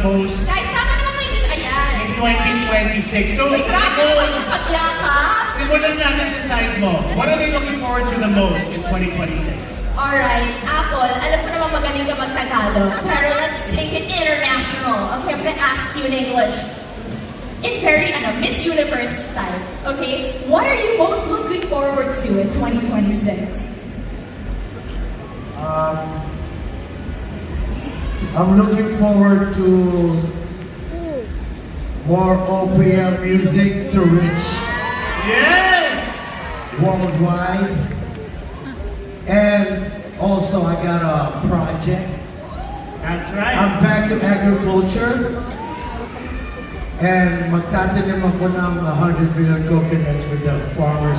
most Guys, sama naman kayo dito. Ayan. in 2026. So, May grabe naman yung pagyakap. simulan natin sa side mo. What are they looking forward to the most in 2026? Alright, Apple, alam ko naman magaling ka mag-Tagalog, pero let's take it international. Okay, I'm gonna ask you in English. In very, Miss Universe style. Okay, what are you most looking forward to in 2026? I'm looking forward to more OPM music to reach Yes! worldwide. And also I got a project. That's right. I'm back to agriculture. And magtatanim ako ng 100 million coconuts with the farmers.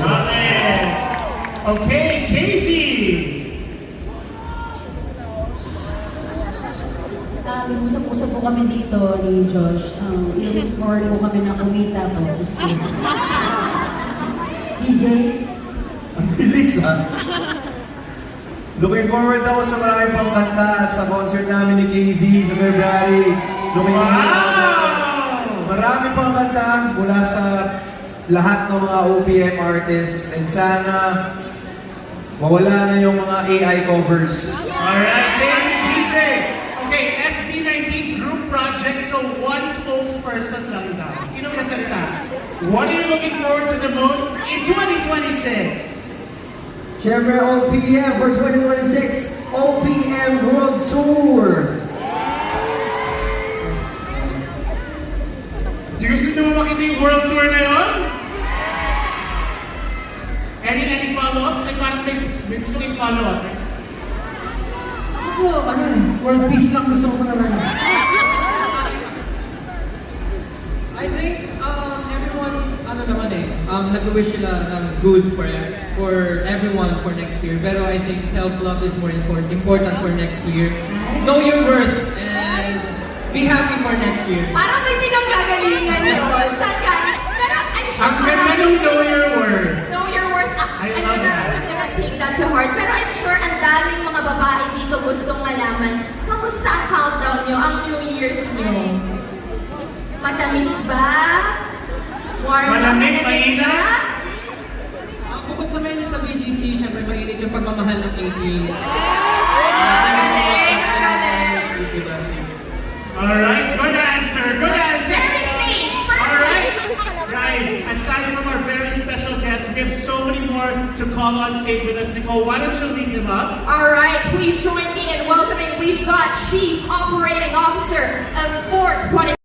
Okay, Casey! Usap-usap po kami dito ni Josh. Looking forward po kami na kumita po this year. DJ? Ang bilis Looking forward ako sa maraming pang kanta at sa concert namin ni KZ sa February. Marami pang kanta mula sa lahat ng mga OPM artists and sana mawala na yung mga AI covers. Alright, thank you, DJ! Okay, SB19 group project, so one spokesperson lang daw. Sino kasalita? What are you looking forward to the most in 2026? Siyempre OPM for 2026, OPM World Tour! Do you gusto mo makita yung world tour na yun? Any follow-ups? Like parang may gusto kayong follow-up? Ako, world peace lang gusto ko naman. I think everyone's nag-wish sila ng good for everyone for next year. Pero I think self-love is more important for next year. Know your worth and be happy for next year. Parang may pinanggagalingan yun. Saan ka? Pero I'm sure Ang ganda nung know your worth. Know your worth. I love that. I'm gonna take that to heart. Pero I'm sure ang daming mga babae dito gustong malaman, kamusta ang countdown nyo, ang New Year's nyo? Matamis ba? Warm Malamig, na mainit? Bukod sa mainit sa BGC, syempre mainit yung pagmamahal ng 18. Alright, good answer, good answer! Very safe. Alright, guys, aside from our very special guests, we have so many more to call on stage with us. Nicole, why don't you lead them up? Alright, please join me in welcoming, we've got Chief Operating Officer of Fort 20.